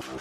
Hi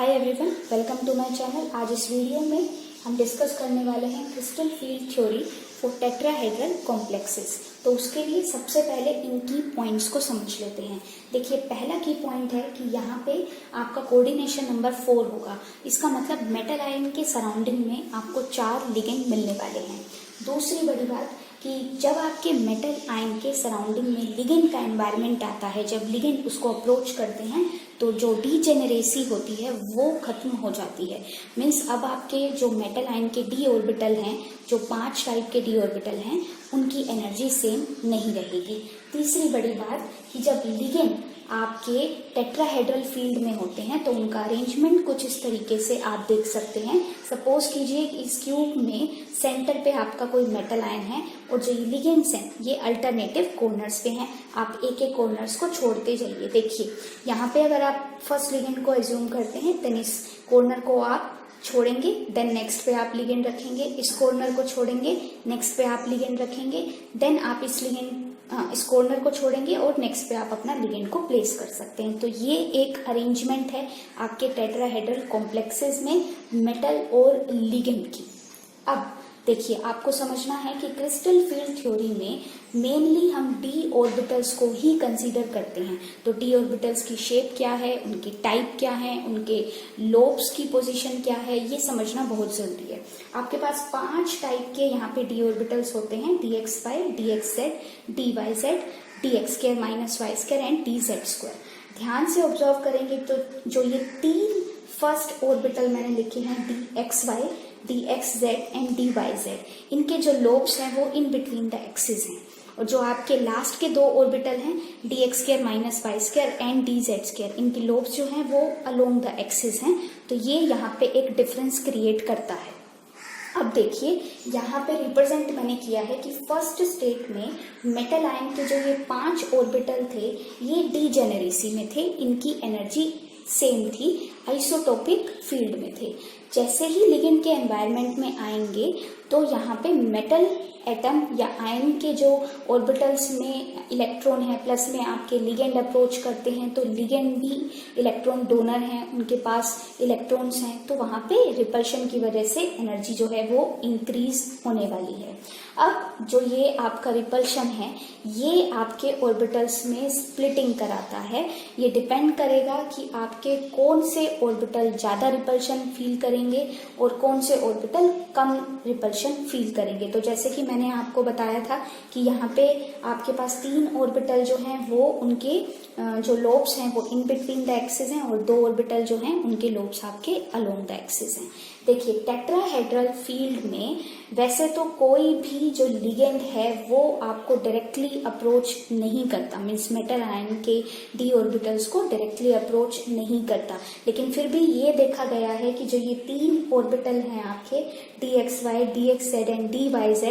everyone, welcome to my channel. आज इस video में हम डिस्कस करने वाले हैं crystal field theory for tetrahedral complexes. तो उसके लिए सबसे पहले इन की पॉइंट्स को समझ लेते हैं। देखिए, पहला की पॉइंट है कि यहाँ पे आपका कोऑर्डिनेशन नंबर 4 होगा। इसका मतलब मेटल आयन के सराउंडिंग में आपको 4 लिगेंड मिलने वाले हैं। दूसरी बड़ी बात कि जब आपके मेटल आयन के सराउंडिंग में लिगेंड का एनवायरनमेंट आता है, जब लिगेंड उसको अप्रोच करते हैं तो जो डीजेनेरेसी होती है वो खत्म हो जाती है। मीन्स अब आपके जो मेटल आयन के डी ऑर्बिटल हैं, जो 5 टाइप के डी ऑर्बिटल हैं, उनकी एनर्जी सेम नहीं रहेगी। तीसरी बड़ी बात कि जब लिगेंड आपके टेट्राहेड्रल फील्ड में होते हैं तो उनका अरेंजमेंट कुछ इस तरीके से आप देख सकते हैं। सपोज कीजिए कि इस क्यूब में सेंटर पे आपका कोई मेटल आयन है और जो लिगेंड्स हैं ये अल्टरनेटिव कॉर्नर्स पे हैं। आप एक एक कॉर्नर्स को छोड़ते जाइए। देखिए, यहाँ पे अगर आप फर्स्ट लिगेंड को एज्यूम करते हैं, देन इस कॉर्नर को आप छोड़ेंगे, देन नेक्स्ट पे आप लिगेंड रखेंगे, इस कॉर्नर को छोड़ेंगे, नेक्स्ट पे आप लिगेंड रखेंगे, देन आप इस कॉर्नर को छोड़ेंगे और नेक्स्ट पे आप अपना लिगेंड को प्लेस कर सकते हैं। तो ये एक अरेंजमेंट है आपके टेट्राहेड्रल कॉम्प्लेक्सेस में मेटल और लिगेंड की। अब देखिए, आपको समझना है कि क्रिस्टल फील्ड थ्योरी में मेनली हम डी ऑर्बिटल्स को ही कंसीडर करते हैं। तो डी ऑर्बिटल्स की शेप क्या है, उनकी टाइप क्या है, उनके लोब्स की पोजीशन क्या है, ये समझना बहुत जरूरी है। आपके पास 5 टाइप के यहाँ पे डी ऑर्बिटल्स होते हैं, dx5, dxz, dyz, dx2 - y2 and dz2। ध्यान से ऑब्जर्व करेंगे तो जो ये 3 फर्स्ट ऑर्बिटल मैंने लिखे हैं, dxy, dxz एंड dyz, इनके जो लोब्स हैं वो इन बिटवीन द एक्सिस हैं। और जो आपके लास्ट के 2 ऑर्बिटल हैं, dx2 - y2 एंड dz2, इनके लोब्स जो हैं वो अलोंग द एक्सिस हैं। तो ये यहाँ पे एक डिफरेंस क्रिएट करता है। अब देखिए, यहाँ पे रिप्रेजेंट मैंने किया है कि फर्स्ट स्टेट में मेटल आयन के जो ये 5 ऑर्बिटल थे ये डीजेनेरेसी में थे, इनकी एनर्जी सेम थी, आइसोटोपिक फील्ड में थे। जैसे ही लिगेंड के एनवायरनमेंट में आएंगे तो यहाँ पे मेटल एटम या आयन के जो ऑर्बिटल्स में इलेक्ट्रॉन है, प्लस में आपके लिगेंड अप्रोच करते हैं तो लिगेंड भी इलेक्ट्रॉन डोनर हैं, उनके पास इलेक्ट्रॉन्स हैं, तो वहाँ पे रिपल्शन की वजह से एनर्जी जो है वो इंक्रीज होने वाली है। अब जो ये आपका रिपल्शन है ये आपके ऑर्बिटल्स में स्प्लिटिंग कराता है। ये डिपेंड करेगा कि आपके कौन से ऑर्बिटल ज़्यादा रिपल्शन फील करेंगे और कौन से ऑर्बिटल कम रिपल्शन फील करेंगे। तो जैसे कि मैंने आपको बताया था कि यहाँ पे आपके पास 3 ऑर्बिटल जो हैं वो उनके जो लोब्स हैं वो इन बिटवीन द एक्सिस हैं और 2 ऑर्बिटल जो हैं उनके लोब्स आपके अलोंग द एक्सिस हैं। देखिए, टेट्राहेड्रल फील्ड में वैसे तो कोई भी जो लिगेंड है वो आपको डायरेक्टली अप्रोच नहीं करता, मीन्स मेटल आयन के डी ऑर्बिटल्स को डायरेक्टली अप्रोच नहीं करता, लेकिन फिर भी ये देखा गया है कि जो ये 3 ऑर्बिटल हैं आपके dxy, dxz एंड dyz,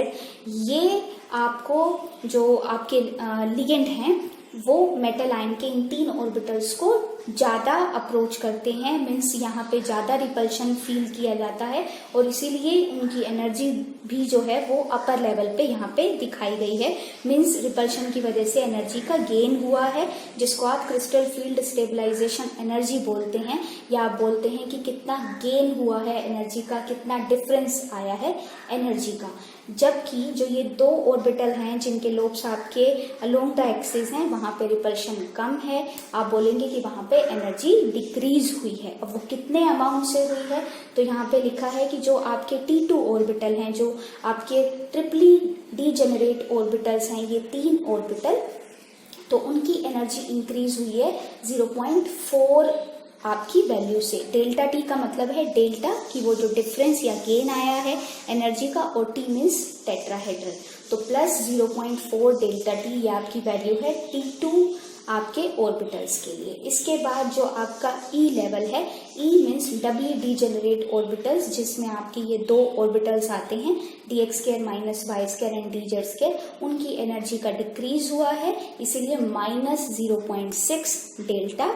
ये आपको जो आपके लिगेंड हैं वो मेटल आयन के इन 3 ऑर्बिटल्स को ज़्यादा अप्रोच करते हैं। मीन्स यहाँ पे ज़्यादा रिपल्शन फील किया जाता है और इसीलिए उनकी एनर्जी भी जो है वो अपर लेवल पे यहाँ पे दिखाई गई है। मीन्स रिपल्शन की वजह से एनर्जी का गेन हुआ है, जिसको आप क्रिस्टल फील्ड स्टेबलाइजेशन एनर्जी बोलते हैं, या आप बोलते हैं कि कितना गेन हुआ है एनर्जी का, कितना डिफरेंस आया है एनर्जी का। जबकि जो ये 2 ऑर्बिटल हैं जिनके लोब्स आपके अलोंग द एक्सिस हैं, वहां पे रिपल्शन कम है, आप बोलेंगे कि वहां पे एनर्जी डिक्रीज हुई है। अब वो कितने अमाउंट से हुई है, तो यहाँ पे लिखा है कि जो आपके T2 ऑर्बिटल हैं, जो आपके ट्रिपली डीजेनरेट ऑर्बिटल्स हैं, ये 3 ऑर्बिटल, तो उनकी एनर्जी इंक्रीज हुई है 0.4 आपकी वैल्यू से। डेल्टा टी का मतलब है डेल्टा कि वो जो डिफरेंस या गेन आया है एनर्जी का, और टी मीन्स टेट्राहेड्रल, तो प्लस 0.4 डेल्टा टी ये आपकी वैल्यू है T2 आपके ऑर्बिटल्स के लिए। इसके बाद जो आपका ई लेवल है, ई मीन्स डबली डीजेनरेट ऑर्बिटल्स, जिसमें आपके ये 2 ऑर्बिटल्स आते हैं dx2 - y2 एंड dz2, उनकी एनर्जी का डिक्रीज हुआ है, इसीलिए -0.6 डेल्टा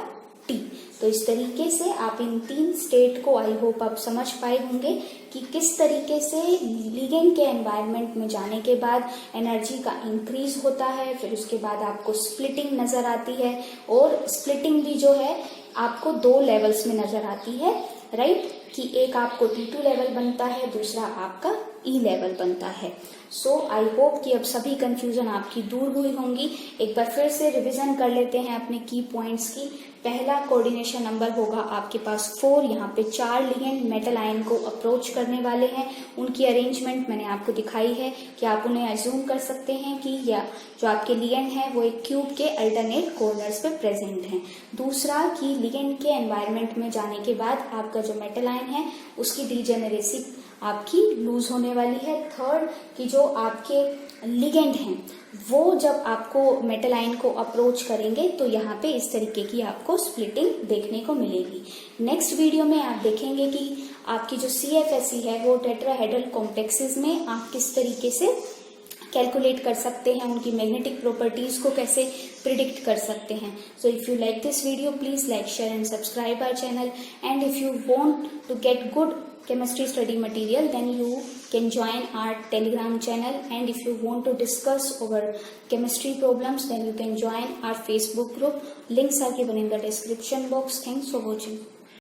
टी। तो इस तरीके से आप इन 3 स्टेट को आई होप आप समझ पाए होंगे कि किस तरीके से लिगेंड के एनवायरनमेंट में जाने के बाद एनर्जी का इंक्रीज होता है, फिर उसके बाद आपको स्प्लिटिंग नजर आती है, और स्प्लिटिंग भी जो है आपको 2 लेवल्स में नजर आती है, राइट, कि एक आपको T2 लेवल बनता है, दूसरा आपका E लेवल बनता है। सो आई होप कि अब सभी कंफ्यूजन आपकी दूर हुई होंगी। एक बार फिर से रिवीजन कर लेते हैं अपने की पॉइंट्स की। पहला कोऑर्डिनेशन नंबर होगा आपके पास 4, यहाँ पे 4 लिगेंड मेटल आयन को अप्रोच करने वाले हैं। उनकी अरेंजमेंट मैंने आपको दिखाई है कि आप उन्हें अज्यूम कर सकते हैं कि या जो आपके लिगेंड हैं वो एक क्यूब के अल्टरनेट कॉर्नर्स पे प्रेजेंट हैं। दूसरा कि लिगेंड के एनवायरनमेंट में जाने के बाद आपका जो मेटल आयन है उसकी डीजेनरेसी आपकी लूज होने वाली है। थर्ड कि जो आपके लिगेंड हैं वो जब आपको मेटल आयन को अप्रोच करेंगे तो यहाँ पे इस तरीके की आपको स्प्लिटिंग देखने को मिलेगी। नेक्स्ट वीडियो में आप देखेंगे कि आपकी जो CFSE है वो टेट्राहेड्रल कॉम्प्लेक्सेस में आप किस तरीके से कैलकुलेट कर सकते हैं, उनकी मैग्नेटिक प्रॉपर्टीज को कैसे प्रिडिक्ट कर सकते हैं। So if you like this video please like, share and subscribe our channel, and if you want to get good chemistry study material then you can join our Telegram channel, and if you want to discuss over chemistry problems then you can join our Facebook group. Links are given in the description box. Thanks for watching.